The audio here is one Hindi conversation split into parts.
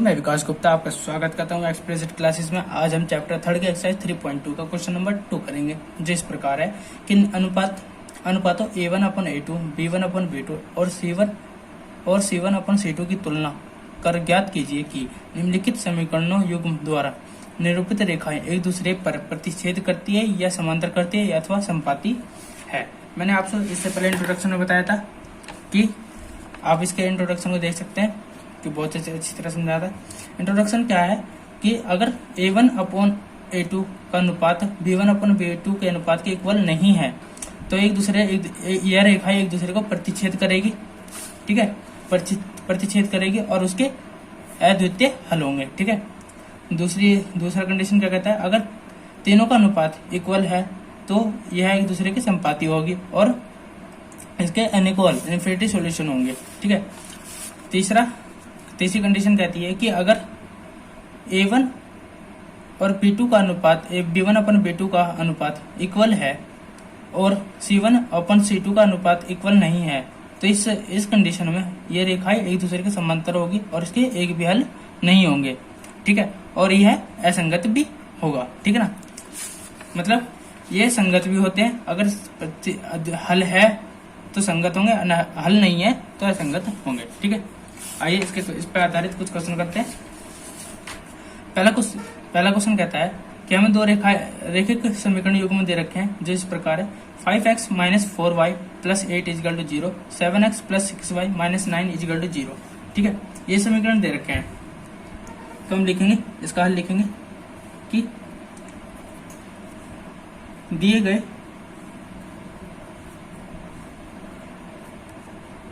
मैं विकास गुप्ता आपका स्वागत करता हूँ एक्सप्रेसिट क्लासेस में। आज हम चैप्टर 3 के एक्सरसाइज 3.2 का क्वेश्चन नंबर 2 करेंगे, जो इस प्रकार है कि अनुपातों a1 अपन a2, b1 अपन b2 और c1 अपन c2 की तुलना कर ज्ञात कीजिए कि निम्नलिखित समीकरणों युग्म द्वारा निरूपित रेखाएं एक दूसरे पर प्रतिच्छेद करती है या समांतर करती है अथवा संपाती है। मैंने आपसे इससे पहले इंट्रोडक्शन में बताया था कि आप इसके इंट्रोडक्शन को देख सकते हैं कि बहुत अच्छी तरह समझाया था। इंट्रोडक्शन क्या है कि अगर a1 अपॉन a2 का अनुपात b1 अपॉन b2 के अनुपात के इक्वल नहीं है तो यह रेखा एक दूसरे को प्रतिच्छेद करेगी, ठीक है, प्रतिच्छेद करेगी और उसके अद्वितीय हल होंगे, ठीक है। दूसरा कंडीशन क्या कहता है, अगर तीनों का अनुपात इक्वल है तो यह एक दूसरे की संपाती होगी और इसके अनइक्वल इन्फिनिटी सॉल्यूशन होंगे, ठीक है। तीसरी कंडीशन कहती है कि अगर a1 और b2 का अनुपात b1 अपन b2 का अनुपात इक्वल है और c1 अपन c2 का अनुपात इक्वल नहीं है तो इस कंडीशन में ये रेखाएं एक दूसरे के समांतर होगी और इसके एक भी हल नहीं होंगे, ठीक है, और यह असंगत भी होगा, ठीक है ना। मतलब ये संगत भी होते हैं, अगर हल है तो संगत होंगे, हल नहीं है तो असंगत होंगे, ठीक है। आइए इस पर आधारित कुछ क्वेश्चन करते हैं। पहला क्वेश्चन कहता है कि हमें दो रेखिक समीकरण युग्म दे रखे हैं, जो इस प्रकार है 5x - 4y + 8 = 0, 7x + 6y - 9 = 0, ठीक है। ये समीकरण दे रखे हैं तो हम लिखेंगे, इसका हल लिखेंगे कि दिए गए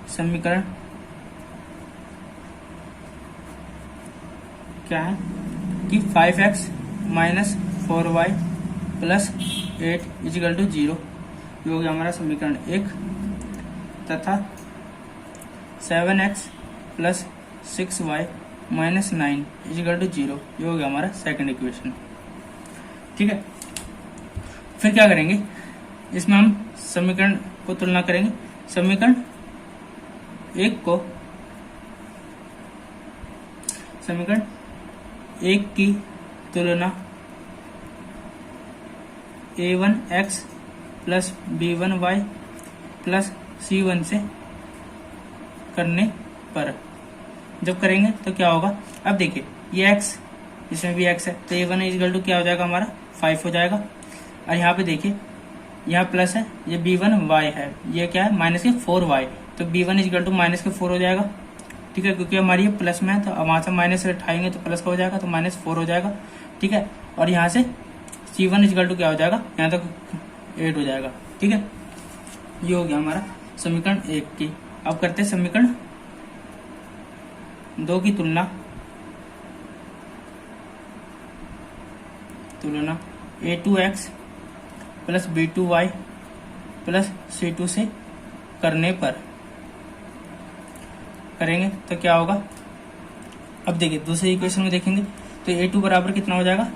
समीकरण क्या है कि 5x - 4y + 8 = 0 ये हो गया हमारा समीकरण 1 तथा 7x + 6y - 9 = 0 ये हो गया हमारा सेकंड इक्वेशन, ठीक है। फिर क्या करेंगे, इसमें हम समीकरण को तुलना करेंगे। समीकरण 1 की तुलना a1x + b1y + c1 से करने पर जब करेंगे तो क्या होगा, अब देखिए ये x, इसमें भी x है तो a1 = क्या हो जाएगा हमारा 5 हो जाएगा। और यहाँ पे देखिए यहाँ प्लस है, ये b1y है, ये क्या है -4y, तो b1 = -4 हो जाएगा, ठीक है, क्योंकि हमारी ये प्लस में है तो वहां से माइनस से उठाएंगे तो प्लस का हो जाएगा तो -4 हो जाएगा, ठीक है। और यहाँ से c1 = क्या हो जाएगा, यहाँ तक 8 हो जाएगा, ठीक है। ये हो गया हमारा समीकरण 1 की। अब करते हैं समीकरण 2 की तुलना a2x + b2y + c2 से करने पर करेंगे तो क्या होगा। अब देखिए दूसरे इक्वेशन में देखेंगे तो a2 बराबर कितना हो जाएगा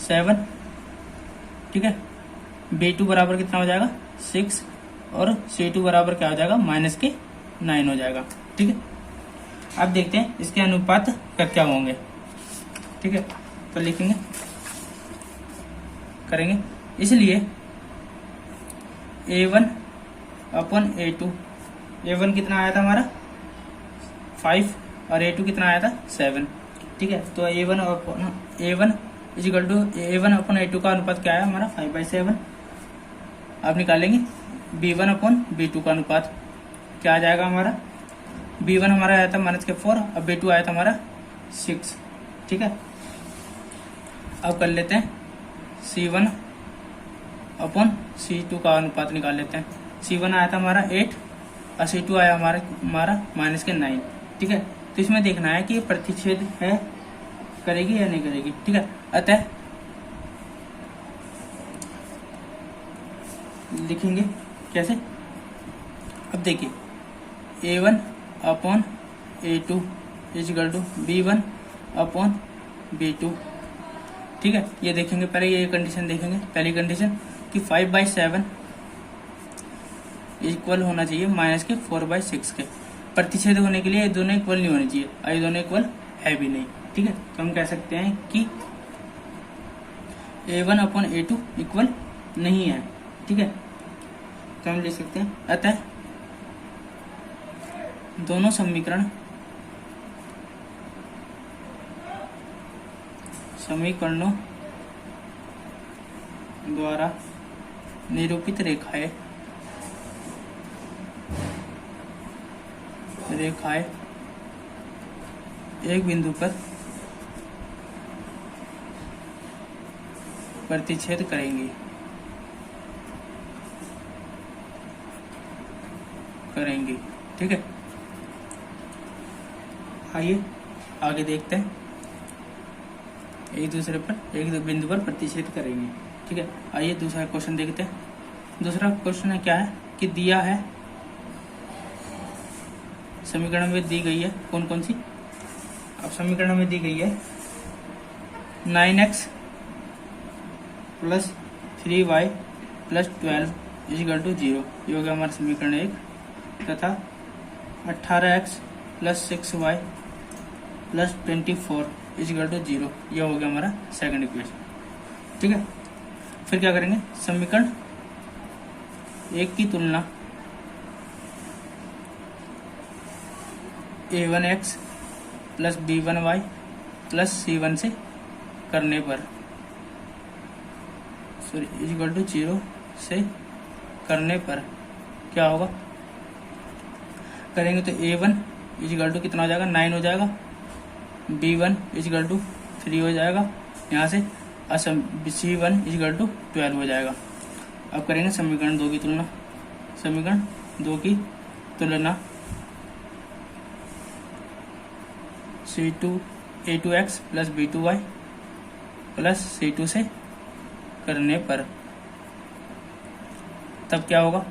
7, ठीक है, b2 बराबर कितना हो जाएगा 6 और c2 बराबर क्या हो जाएगा -9 हो जाएगा, ठीक है। अब देखते हैं इसके अनुपात क्या होंगे, ठीक है। तो लिखेंगे, करेंगे, इसलिए a1 अपन a2, a1 कितना आया था हमारा 5 और a2 कितना आया था 7, ठीक है। तो a1 अपन a2 का अनुपात क्या है हमारा 5/7। आप निकालेंगे b1 अपन b2 का अनुपात क्या आ जाएगा हमारा, b1 हमारा आया था -4 और b2 आया था हमारा 6, ठीक है। अब कर लेते हैं c1 अपन c2 का अनुपात निकाल लेते हैं। c1 आया था हमारा 8 और c2 आया हमारा -9, ठीक है। तो इसमें देखना है कि प्रतिच्छेद है, करेगी या नहीं करेगी, ठीक है। अतः लिखेंगे कैसे, अब देखिए a1 अपन a2 = b1 अपन b2, ठीक है। ये देखेंगे, पहले ये कंडीशन देखेंगे। पहली कंडीशन कि 5/7 इक्वल होना चाहिए -4/6 के। प्रतिच्छेद होने के लिए ये दोनों इक्वल नहीं होने चाहिए, ये दोनों इक्वल है भी नहीं, ठीक है, तो हम कह सकते हैं कि A1 अपॉन A2 इक्वल नहीं है। ठीक है, तो हम लिख सकते हैं अतः दोनों समीकरणों द्वारा निरूपित रेखाएं एक बिंदु पर प्रतिच्छेद करेंगी। ठीक है, आइए आगे देखते हैं। एक दूसरे पर एक बिंदु पर प्रतिच्छेद करेंगे। ठीक है, आइए दूसरा क्वेश्चन देखते हैं। दूसरा क्वेश्चन है क्या है कि दिया है समीकरण में दी गई है कौन कौन सी। अब समीकरण में दी गई है 9x plus 3y plus 12 is equal to 0, ये हो गया हमारा समीकरण 1, तथा 18x plus 6y plus 24 is equal to 0, ये हो गया हमारा सेकंड इक्वेशन। ठीक है, फिर क्या करेंगे, समीकरण 1 की तुलना a1x plus b1y plus c1 से करने पर इजिकल टू 0 से करने पर क्या होगा, करेंगे तो a1 इजिकल टू कितना हो जाएगा 9 हो जाएगा, b1 इजिकल टू 3 हो जाएगा यहाँ से, c1 इजिकल टू 12 हो जाएगा। अब करेंगे समीकरण 2 की तुलना। समीकरण 2 की तुलना a2x plus b2y plus c2 से करने पर तब क्या होगा,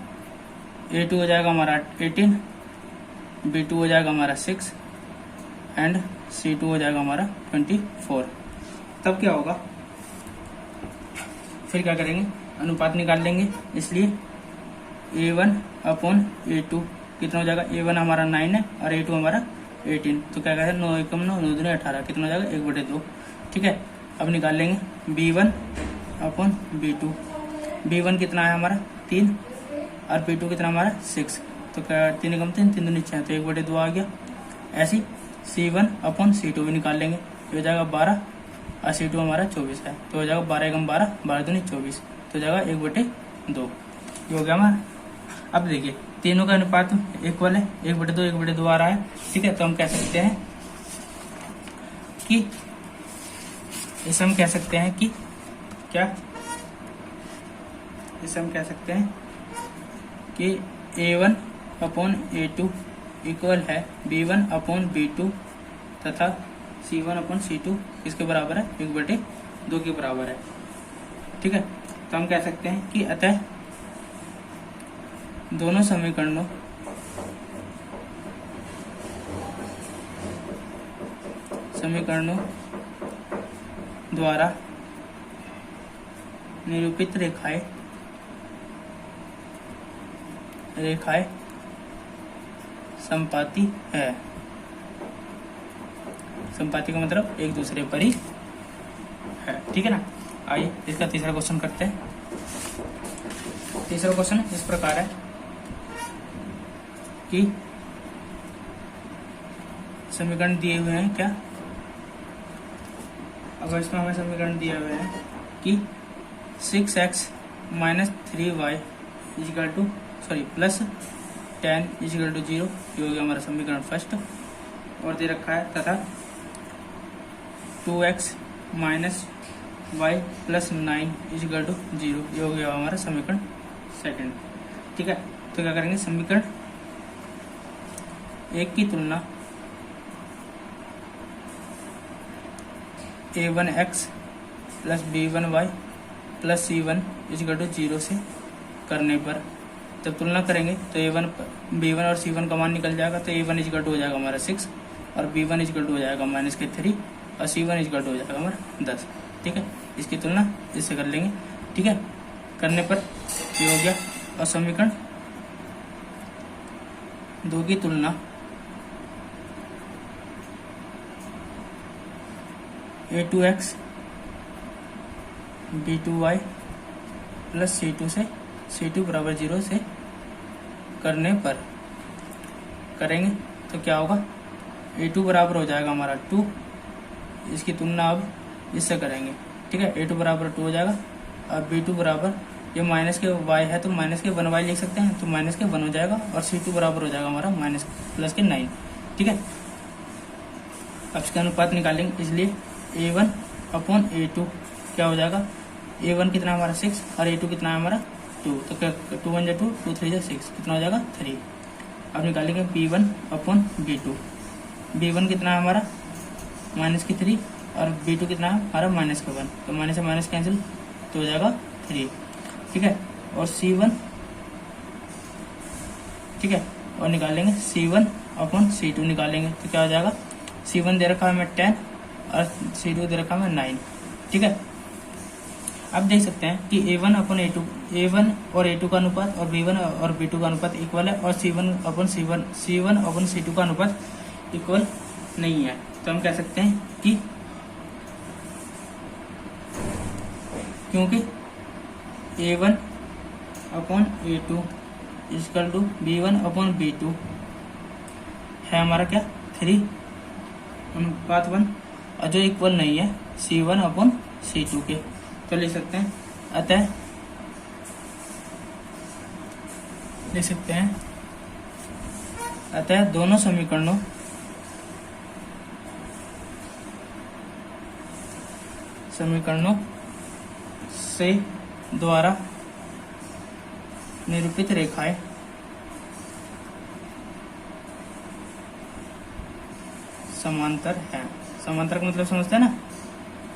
a2 हो जाएगा हमारा 18, b2 हो जाएगा हमारा 6 एंड c2 हो जाएगा हमारा 24। तब क्या होगा, फिर क्या करेंगे, अनुपात निकाल लेंगे। इसलिए a1 अपॉन a2 कितना हो जाएगा, a1 हमारा 9 है और a2 हमारा 18, तो क्या कहते हैं 9 एकम 9 9 दूनी 18, कितना हो जाएगा 1/2। ठीक है, अब निकाल लेंगे b1 अपॉन b2। b1 कितना है हमारा 3 और b2 कितना हमारा 6, तो क्या 3 एकम 3 3 दूनी 6, तो 1/2 आ गया। ऐसे c1 अपॉन c2 भी निकाल लेंगे, तो हो जाएगा 12 और c2 हमारा 24 है, तो हो जाएगा 12 एकम 12 12 दूनी 24, तो हो जाएगा 1/2, ये हो गया हमारा। अब देखिए तीनों का अनुपात इक्वल है, 1/2 1/2 आ रहा है। ठीक है, तो हम कह सकते हैं कि इसे हम कह सकते हैं कि क्या, इसे हम कह सकते हैं कि a1 अपॉन a2 इक्वल है b1 अपॉन b2 तथा c1 अपॉन c2 किसके बराबर है, 1/2 के बराबर है। ठीक है, तो हम कह सकते हैं कि अतः दोनों समीकरणों द्वारा निरूपित रेखाएं संपाती है। संपाती का मतलब एक दूसरे पर ही है। ठीक है ना, आइए इसका तीसरा क्वेश्चन करते हैं। तीसरा क्वेश्चन इस प्रकार है कि समीकरण दिए हुए हैं क्या, अगर इसमें हमें समीकरण दिए हुए हैं कि 6x minus 3y equal to plus 10 equal to 0, ये हो गया हमारा समीकरण फर्स्ट, और दे रखा है तथा 2x minus y plus 9 equal to 0, ये हो गया हमारा समीकरण सेकंड। ठीक है, तो क्या करेंगे, समीकरण 1 की तुलना a1x plus b1y plus c1 is equal to 0 से करने पर जब तुलना करेंगे तो a1 b1 और c1 का मान निकल जाएगा, तो a1 इजिकल टू हो जाएगा हमारा 6 और b1 इजिकल टू हो जाएगा -3 और c1 इजिकल टू हो जाएगा हमारा 10। ठीक है, इसकी तुलना इससे कर लेंगे। ठीक है, करने पर ये हो गया, और समीकरण 2 की तुलना A2x B2y प्लस C2 से C2 बराबर 0 से करने पर करेंगे तो क्या होगा, A2 बराबर हो जाएगा हमारा 2, इसकी तुलना अब इससे करेंगे, ठीक है। A2 बराबर 2 हो जाएगा और B2 बराबर, ये माइनस के y है तो माइनस के 1y लिख सकते हैं, तो माइनस के 1 हो जाएगा और C2 बराबर हो जाएगा हमारा माइनस प्लस के 9, ठीक है। अब इसका अनुपात निकालेंगे, इसलिए A1 अपॉन A2 क्या हो जाएगा, A1 कितना हमारा 6 और A2 कितना है हमारा 2, तो क्या 2 1 2 2 3 6 कितना हो जाएगा 3। अब निकालेंगे B1 अपॉन B2, B1 कितना है हमारा माइनस की 3 और B2 कितना है हमारा माइनस का 1, तो माइनस से माइनस कैंसिल तो हो जाएगा 3, ठीक है। और C1, ठीक है, और निकालेंगे C1 अपॉन C2 निकालेंगे तो क्या हो जाएगा, C1 दे रखा है हमें 10 और C2 दे रखा है हमें 9, ठीक है। अब देख सकते हैं कि A1 अपॉन A2, A1 और A2 का अनुपात और B1 और B2 का अनुपात इक्वल है और C1 अपॉन C2 का अनुपात इक्वल नहीं है, तो हम कह सकते हैं कि क्योंकि A1 upon A2 equal to B1 upon B2 है हमारा क्या 3 अनुपात 1, और जो इक्वल नहीं है C1 अपॉन C2 के, तो लिख सकते हैं अतः दोनों समीकरणों से द्वारा निरूपित रेखाएं समांतर हैं। समांतर का मतलब समझते हैं ना,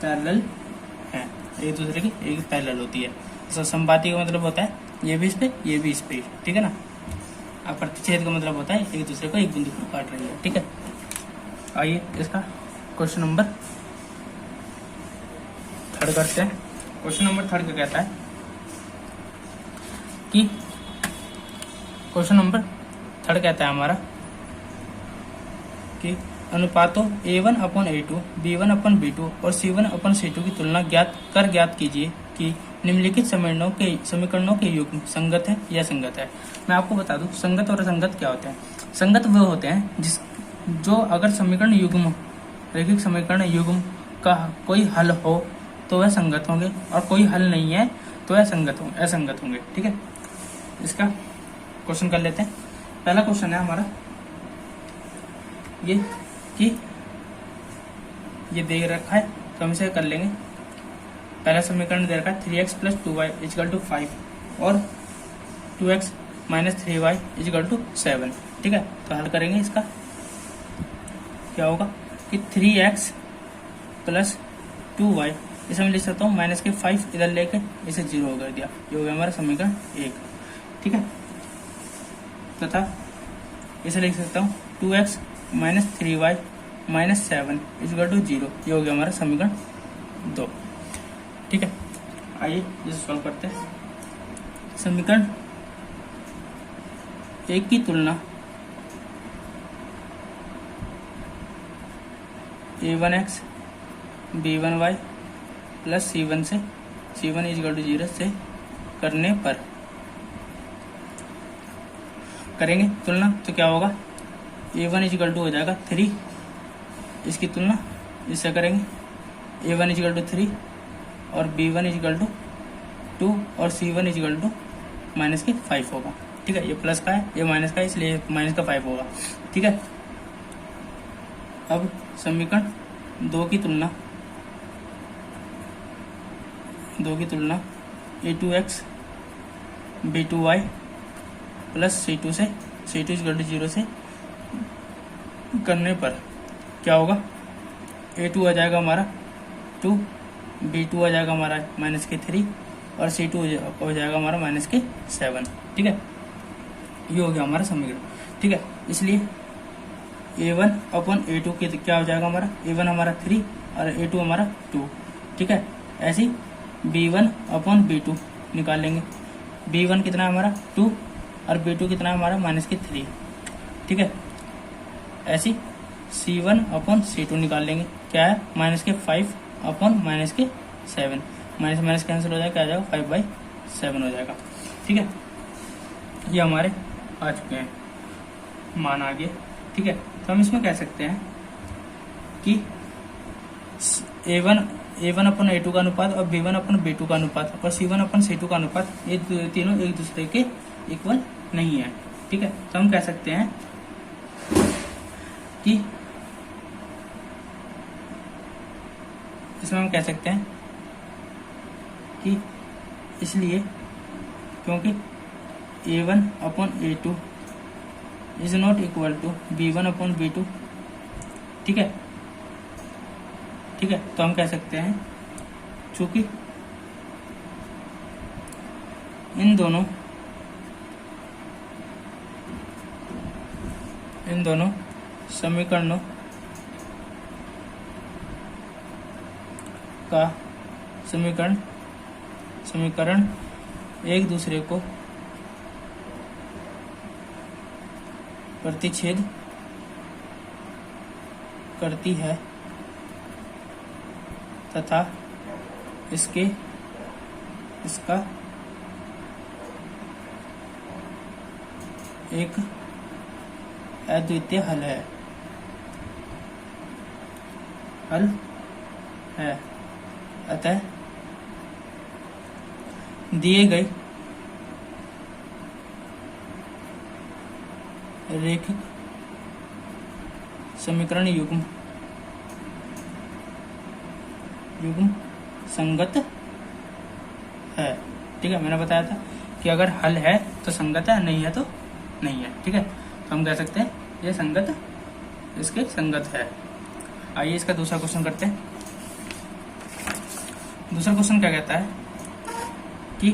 पैरेलल है, एक दूसरे की एक पैरेलल होती है। तो संपाती का मतलब होता है ये भी इस पे ये भी इस पे, ठीक है ना। अब प्रतिच्छेद का मतलब होता है एक दूसरे को एक बिंदु पर काट रही है, ठीक है। आइए इसका क्वेश्चन नंबर 3 करते हैं। क्वेश्चन नंबर 3 क्या कहता है कि क्वेश्चन नंबर 3 कहता है हमारा कि अनुपातों A1 upon A2, B1 upon B2 और C1 अपॉन C2 की तुलना ज्ञात कीजिए कि निम्नलिखित समीकरणों के युग्म संगत है या संगत है। मैं आपको बता दूं संगत और असंगत क्या होते हैं। संगत वो होते हैं जो अगर समीकरण युग्म, रैखिक समीकरण युग्म का कोई हल हो तो वह संगत होंगे और कोई हल नहीं है तो वह असंगत होंगे, ठीक है। इसका क्वेश्चन कर लेते हैं। पहला क्वेश्चन है हमारा ये कि ये दे रखा है तो हम इसे कर लेंगे। पहला समीकरण दे रखा है 3x plus 2y equal to 5 और 2x minus 3y equal to 7, ठीक है। तो हल करेंगे इसका, क्या होगा कि 3x प्लस 2y, इसे मैं लिख सकता हूँ माइनस के 5 इधर लेके इसे 0 कर दिया, ये हो गया हमारा समीकरण 1, ठीक है। तथा इसे लिख सकता हूँ 2x minus 3y minus 7 equal to 0, ये हो गया हमारा समीकरण 2, ठीक है। आइए इसे सॉल्व करते हैं। समीकरण 1 की तुलना A1x B1y plus C1 equal to 0 से करने पर करेंगे तुलना, तो क्या होगा A1 इक्वल टू हो जाएगा 3, इसकी तुलना इससे करेंगे A1 इक्वल टू 3 और B1 इक्वल टू 2 और C1 इक्वल टू माइनस के 5 होगा, ठीक है। ये प्लस का है ये माइनस का है इसलिए माइनस का 5 होगा, ठीक है। अब समीकरण 2 की तुलना A2x B2y plus C2 equal to 0 से करने पर क्या होगा, A2 आ जाएगा हमारा 2, B2 आ जाएगा हमारा माइनस के 3 और C2 हो जाएगा हमारा माइनस के 7, ठीक है। ये हो गया हमारा समीकरण, ठीक है। इसलिए A1 अपॉन A2 के क्या हो जाएगा हमारा, A1 हमारा 3 और A2 हमारा 2, ठीक है। ऐसे ही B1 अपॉन B2 निकालेंगे, B1 कितना है हमारा 2 और B2 कितना है हमारा माइनस के 3, ठीक है। ऐसे C1 अपॉन C2 निकाल लेंगे, क्या है माइनस के 5 अपॉन माइनस के 7, माइनस माइनस कैंसिल हो जाएगा, क्या आ जाएगा 5/7 हो जाएगा। ठीक है, ये हमारे आ चुके हैं, मान आ गए। ठीक है, तो हम इसमें कह सकते हैं कि A1 अपन A2 का अनुपात और B1 अपन B2 का अनुपात और C1 अपन C2 का अनुपात, ये तीनों एक दूसरे के इक्वल नहीं है। ठीक है, तो हम कह सकते हैं कि इसमें हम कह सकते हैं कि इसलिए क्योंकि A1 upon A2 is not equal to B1 upon B2। ठीक है, ठीक है, तो हम कह सकते हैं चूंकि इन दोनों समीकरणों का समीकरण एक दूसरे को प्रतिच्छेद करती है तथा इसका एक अद्वितीय हल है। अतः दिए गए रैखिक समीकरण युग्म संगत है। ठीक है, मैंने बताया था कि अगर हल है तो संगत है, नहीं है तो नहीं है। ठीक है, तो हम कह सकते हैं ये इसके संगत है। आइए इसका दूसरा क्वेश्चन करते हैं। दूसरा क्वेश्चन क्या कहता है कि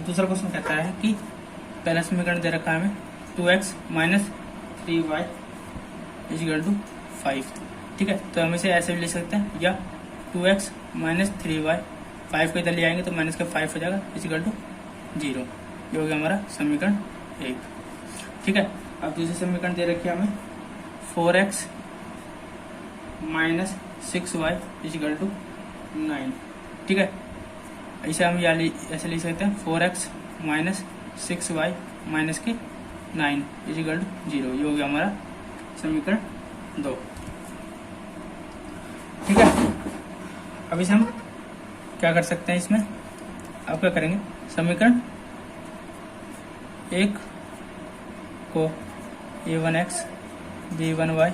दूसरा क्वेश्चन कहता है कि पहला समीकरण दे रखा है हमें 2x minus 3y equal to 5। ठीक है, तो हम इसे ऐसे भी लिख सकते हैं, या 2x माइनस 3y, 5 को इधर ले आएंगे तो माइनस का 5 हो जाएगा इक्वल टू 0। ये हो गया हमारा समीकरण 1। ठीक है, अब दूसरी समीकरण दे रखी है हमें 4x minus 6y equal to 9। ठीक है, इसे हम ऐसे लिख सकते हैं 4x माइनस 6y माइनस के 9 इक्वल टू 0। ये हो गया हमारा समीकरण 2। ठीक है, अब इसे हम क्या कर सकते हैं, इसमें अब क्या करेंगे, समीकरण 1 को A1x B1y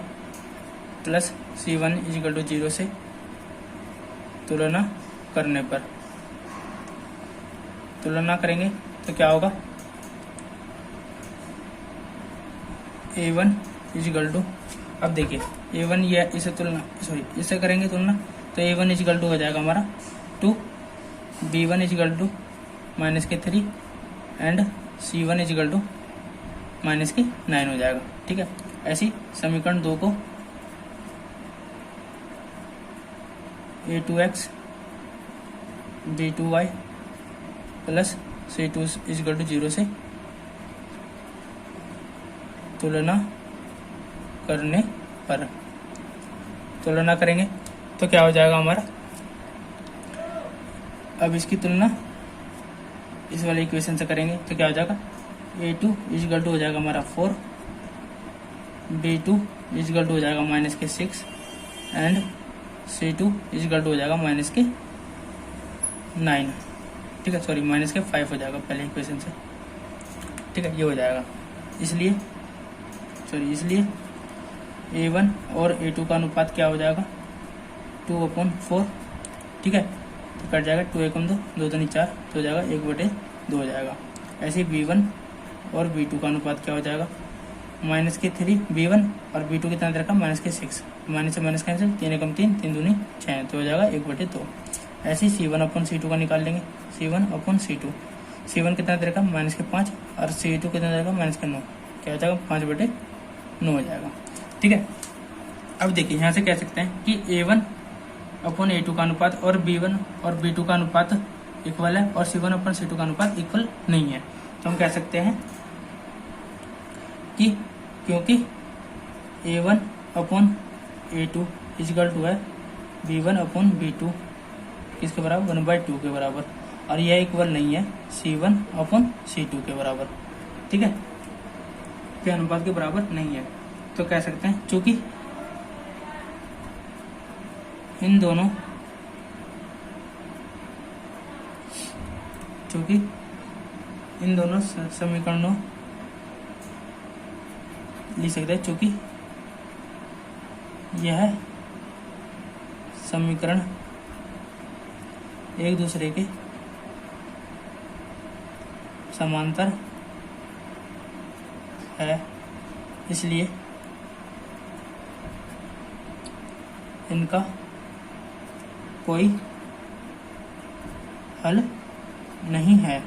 plus C1 equal to 0 से तुलना करेंगे तो क्या होगा, A1 इक्वल टू, अब देखिए A1 ये इससे करेंगे तुलना तो A1 इक्वल टू हो जाएगा हमारा 2, B1 इक्वल टू माइनस के 3 and C1 equal to minus के 9 हो जाएगा। ठीक है, ऐसी समीकरण 2 को A2x B2y plus C2 equal to 0 से तुलना करेंगे तो क्या हो जाएगा हमारा, अब इसकी तुलना इस वाले इक्वेशन से करेंगे तो क्या हो जाएगा, A2 इक्वल टू हो जाएगा हमारा 4, B2 इक्वल टू हो जाएगा माइनस के 6 एंड C2 इक्वल टू हो जाएगा माइनस के 9। ठीक है, सॉरी माइनस के 5 हो जाएगा पहले इक्वेशन से। ठीक है, ये हो जाएगा, इसलिए A1 और A2 का अनुपात क्या हो जाएगा 2/4। ठीक है, तो कट जाएगा 2 एकम 2, 2 दूनी 4, तो हो जाएगा 1/2 हो जाएगा। ऐसे B1 और B2 का अनुपात क्या हो जाएगा, माइनस के 3 B1 और B2 कितना दे रखा माइनस के 6, माइनस से माइनस कैंसिल, 3 एकम 3, 3 दूनी 6, तो हो जाएगा 1/2। ऐसे ही C1/C2 का निकाल लेंगे, C1/C2, C1 कितना दे रखा माइनस के 5 और C2 कितना दे रखा माइनस के 9, क्या हो जाएगा 5/9 हो जाएगा। ठीक है, अब देखिए यहाँ से कह सकते हैं कि A1/A2 का अनुपात और B1 और B2 का अनुपात इक्वल है और C1/C2 का अनुपात इक्वल नहीं है। तो हम कह सकते हैं कि क्योंकि A1/A2 इजिकल टू है B1 अपॉन B2 किसके बराबर 1/2 के बराबर, और यह इक्वल नहीं है C1 अपॉन C2 के बराबर, ठीक है, के अनुपात के बराबर नहीं है। तो कह सकते हैं चूंकि इन दोनों समीकरणों लिख सकते हैं, चूंकि यह समीकरण एक दूसरे के समांतर है, इसलिए इनका कोई हल नहीं है।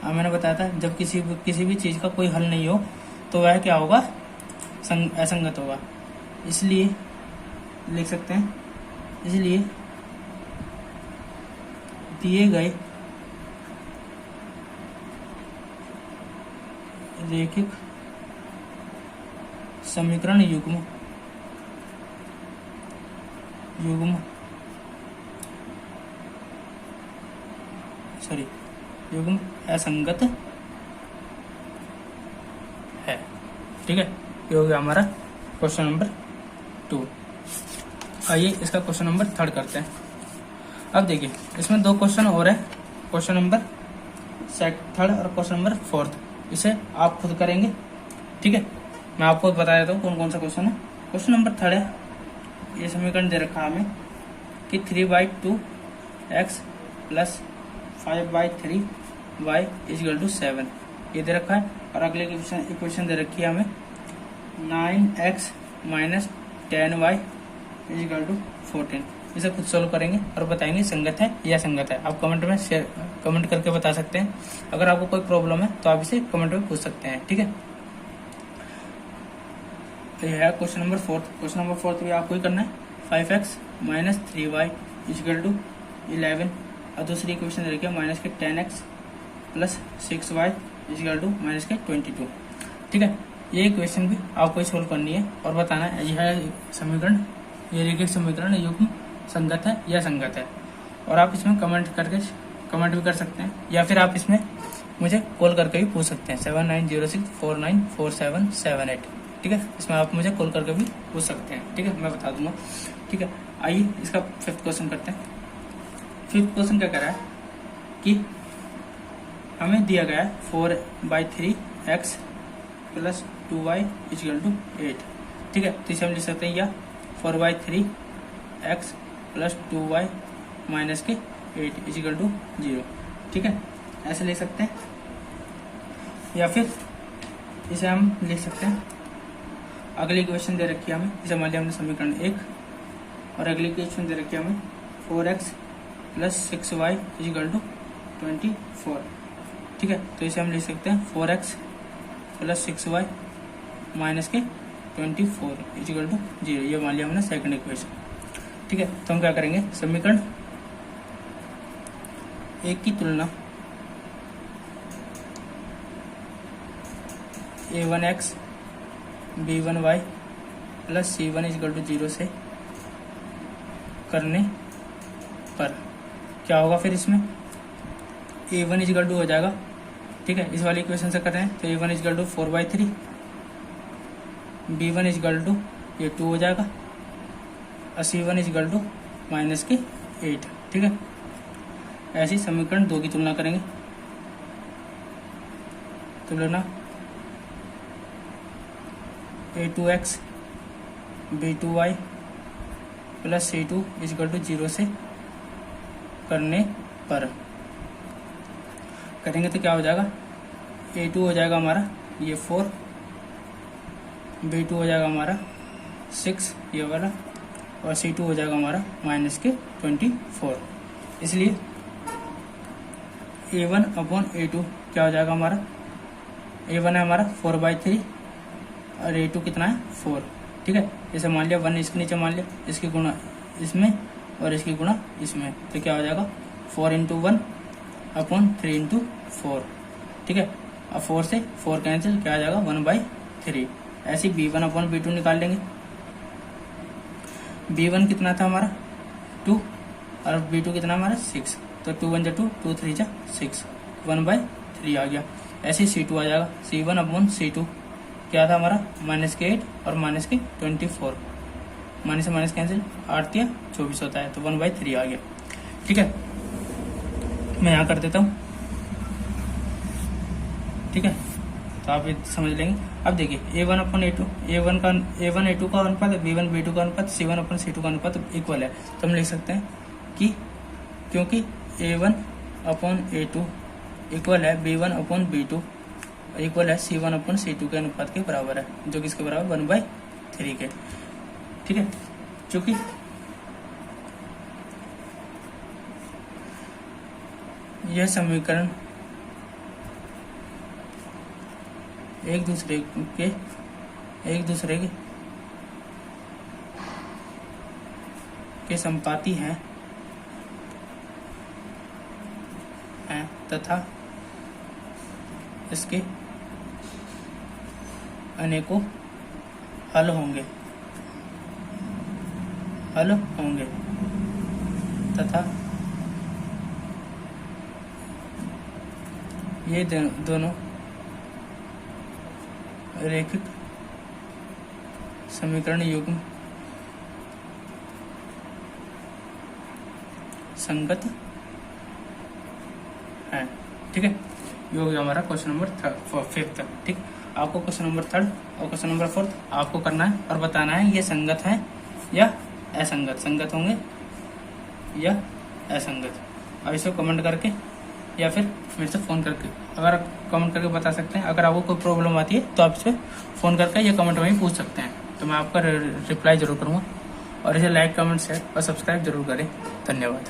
मैंने बताया था जब किसी भी चीज का कोई हल नहीं हो तो वह क्या होगा, असंगत होगा। इसलिए लिख सकते हैं, इसलिए दिए गए रैखिक समीकरण युग्म असंगत है, ठीक है। ये हो गया हमारा क्वेश्चन नंबर 2। आइए इसका क्वेश्चन नंबर 3 करते हैं। अब देखिए इसमें 2 क्वेश्चन और है, क्वेश्चन नंबर 3 और क्वेश्चन नंबर 4। इसे आप खुद करेंगे, ठीक है। मैं आपको बता देता हूँ कौन कौन सा क्वेश्चन है। क्वेश्चन नंबर 3 है, ये समीकरण दे रखा है हमें कि 3/2x plus 5/3y equal to 7, ये दे रखा है। और अगले इक्वेशन दे रखी है हमें 9x minus 10y equal to 14। इसे खुद सोल्व करेंगे और बताएंगे संगत है या संगत है। आप कमेंट में कमेंट करके बता सकते हैं। अगर आपको कोई प्रॉब्लम है तो आप इसे कमेंट में पूछ सकते हैं, ठीक है। यह है क्वेश्चन नंबर 4। क्वेश्चन नंबर 4 भी आपको ही करना है। 5x minus 3y equal to 11, और दूसरी इक्वेशन देखिए माइनस के 10x plus 6y equal to minus के 22, ठीक है। ये इक्वेशन भी आपको ही सोल्व करनी है और बताना है यह समीकरण, ये रैखिक समीकरण युग्म संगत है या संगत है। और आप इसमें कमेंट भी कर सकते हैं, या फिर आप इसमें मुझे कॉल करके भी पूछ सकते हैं 7906494778, ठीक है। इसमें आप मुझे कॉल करके भी पूछ सकते हैं, ठीक है, मैं बता दूंगा, ठीक है। आइए इसका 5th क्वेश्चन करते हैं। 5th क्वेश्चन क्या कह रहा है कि हमें दिया गया है 4/3x plus 2y equal to 8, ठीक है। तो इसे हम लिख सकते हैं या 4/3x प्लस 2y माइनस के 8 इक्वल टू 0, ठीक है, ऐसे लिख सकते हैं। या फिर इसे हम लिख सकते हैं, अगली इक्वेशन दे रखी है हमें, इसे मान लिया हमने समीकरण 1, और अगली इक्वेशन दे रखी है हमें 4x plus 6y equal to 24, ठीक है। तो इसे हम लिख सकते हैं 4x प्लस 6y माइनस के 24 इक्वल टू 0, ये मान लिया हमने सेकंड इक्वेशन, ठीक है। तो हम क्या करेंगे, समीकरण 1 की तुलना a1x b1y plus c1 equal to 0 से करने पर क्या होगा, फिर इसमें a1 इक्वल टू हो जाएगा, ठीक है। इस वाली इक्वेशन से कर रहे हैं तो a1 equal to 4/3, b1 equal to ये 2 हो जाएगा, और c1 इक्वल टू माइनस के 8, ठीक है। ऐसी समीकरण 2 की तुलना करेंगे। तुलना a2x b2y plus c2 equal to 0 से करने पर करेंगे तो क्या हो जाएगा, a2 हो जाएगा हमारा ये 4, b2 हो जाएगा हमारा 6 ये वाला, और c2 हो जाएगा हमारा माइनस के 24। इसलिए a1 अपॉन a2 क्या हो जाएगा हमारा, a1 है हमारा 4/3 और a2 कितना है 4, ठीक है। जैसे मान लिया 1 इसके नीचे मान लिया, इसकी गुणा इसमें और इसकी गुणा इसमें, तो क्या हो जाएगा 4 इंटू 1 अपॉन 3 इंटू 4, ठीक है। अब 4 से 4 कैंसिल, क्या आ जाएगा 1/3। ऐसे b1 अपॉन b2 निकाल लेंगे। B1 कितना था हमारा 2 और B2 कितना हमारा 6, तो 2 1 जा 2, 2 3 जा 6, 1/3 आ गया। ऐसे C2 आ जाएगा, C1/C2 क्या था हमारा -8 और -24, माइनस से माइनस कैंसिल, 8 या 24 होता है, तो 1/3 आ गया। ठीक है, मैं यहाँ कर देता हूँ। ठीक है, तो आप ये समझ लेंगे। अब देखिए A1/A2, A1 A2 का अनुपात, B1 B2 का अनुपात, C1/C2 का अनुपात इक्वल है, तो हम लिख सकते हैं कि क्योंकि A1/A2 इक्वल है B1/B2 इक्वल है C1/C2 के अनुपात के बराबर है, जो कि इसके बराबर 1/3 के। ठीक है, चूंकि यह समीकरण एक दूसरे के संपाती हैं तथा इसके अनेकों हल होंगे तथा ये दोनों रैखिक समीकरण युग्म संगत है। ठीक है, ये हो गया हमारा क्वेश्चन नंबर 5। ठीक, आपको क्वेश्चन नंबर 3 और क्वेश्चन नंबर 4 आपको करना है और बताना है ये संगत है या असंगत, संगत होंगे या असंगत। अब इसे कमेंट करके या फिर मेरे से फ़ोन करके, अगर कमेंट करके बता सकते हैं। अगर आपको कोई प्रॉब्लम आती है तो आप इस पर फ़ोन करके या कमेंट में ही पूछ सकते हैं, तो मैं आपका रिप्लाई जरूर करूँगा। और इसे लाइक, कमेंट, शेयर और सब्सक्राइब जरूर करें। धन्यवाद।